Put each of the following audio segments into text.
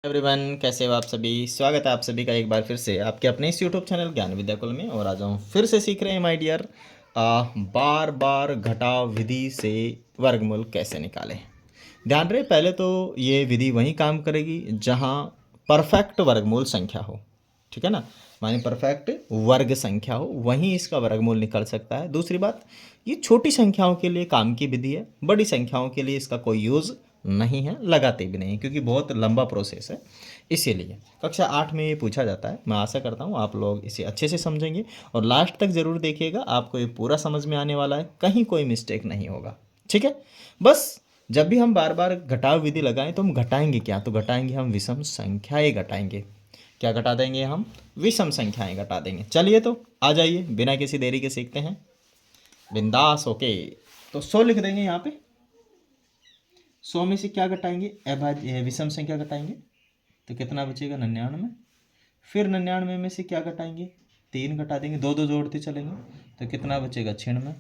Everyone, कैसे हो आप सभी। स्वागत है आप सभी का एक बार फिर से आपके अपने इस यूट्यूब चैनल ज्ञान विद्या कुल में। और आज हम फिर से सीख रहे हैं माय डियर, बार बार घटाव विधि से वर्गमूल कैसे निकालें। ध्यान रहे, पहले तो ये विधि वहीं काम करेगी जहां परफेक्ट वर्गमूल संख्या हो, ठीक है ना। माने परफेक्ट वर्ग संख्या हो, वहीं इसका वर्गमूल निकल सकता है। दूसरी बात, ये छोटी संख्याओं के लिए काम की विधि है, बड़ी संख्याओं के लिए इसका कोई यूज़ नहीं है, लगाते भी नहीं, क्योंकि बहुत लंबा प्रोसेस है। इसीलिए कक्षा 8 में ये पूछा जाता है। मैं आशा करता हूँ आप लोग इसे अच्छे से समझेंगे और लास्ट तक ज़रूर देखिएगा, आपको ये पूरा समझ में आने वाला है, कहीं कोई मिस्टेक नहीं होगा, ठीक है। बस जब भी हम बार बार घटाव विधि लगाएं तो हम घटाएंगे क्या, तो घटाएंगे हम विषम संख्याएं घटाएंगे। क्या घटा देंगे हम? विषम संख्याएं घटा देंगे। चलिए तो आ जाइए, बिना किसी देरी के सीखते हैं, बिंदास ओके। तो 100 लिख देंगे यहाँ पे। 100 में से क्या घटाएंगे? अभाज्य विषम संख्या घटाएंगे, तो कितना बचेगा? 99। फिर 99 में से क्या घटाएंगे? 3 घटा देंगे, दो दो जोड़ते चलेंगे, तो कितना बचेगा? 96।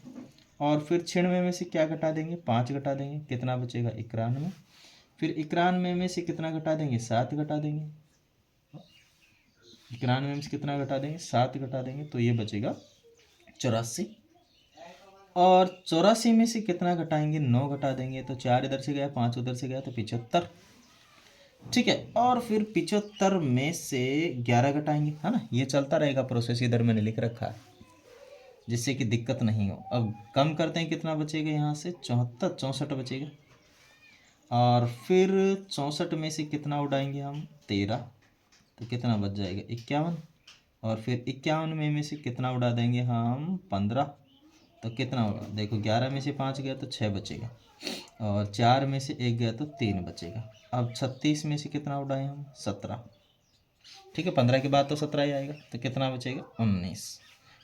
और फिर 96 में से क्या घटा देंगे? 5 घटा देंगे, कितना बचेगा? 91। फिर 91 में से कितना घटा देंगे? 7 घटा देंगे। 91 में से कितना घटा देंगे? 7 घटा देंगे, तो ये बचेगा 84। और 84 में से कितना घटाएंगे? 9 घटा देंगे, तो 4 इधर से गया, 5 उधर से गया, तो 75, ठीक है। और फिर 75 में से 11 घटाएंगे, है ना। ये चलता रहेगा प्रोसेस, इधर मैंने लिख रखा है जिससे कि दिक्कत नहीं हो। अब कम करते हैं, कितना बचेगा यहाँ से? 74, 64 बचेगा। और फिर 64 में से कितना उड़ाएंगे हम? 13, तो कितना बच जाएगा? 51। और फिर 51 में से कितना उड़ा देंगे हम? 15, तो कितना होगा? देखो, 11 में से 5 गया तो 6 बचेगा, और 4 में से 1 गया तो 3 बचेगा। अब 36 में से कितना उड़ाएं हम? 17, ठीक है। 15 के बाद तो 17 ही आएगा, तो कितना बचेगा? 19।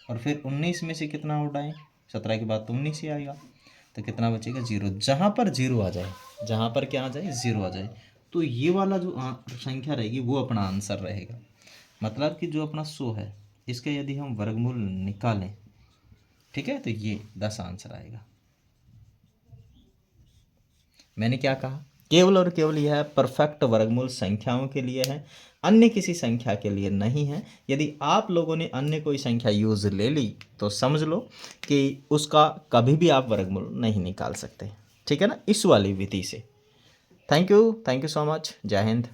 और फिर 19 में से कितना उड़ाएं? 17 के बाद तो 19 ही आएगा, तो कितना बचेगा? 0। जहाँ पर 0 आ जाए, जहाँ पर क्या आ जाए? 0 आ जाए, तो ये वाला जो संख्या रहेगी वो अपना आंसर रहेगा। मतलब कि जो अपना 100 है, इसका यदि हम वर्गमूल निकालें, ठीक है, तो ये 10 आंसर आएगा। मैंने क्या कहा? केवल और केवल यह परफेक्ट वर्गमूल संख्याओं के लिए है, अन्य किसी संख्या के लिए नहीं है। यदि आप लोगों ने अन्य कोई संख्या यूज़ ले ली तो समझ लो कि उसका कभी भी आप वर्गमूल नहीं निकाल सकते, ठीक है ना, इस वाली विधि से। Thank you so much. जय हिंद।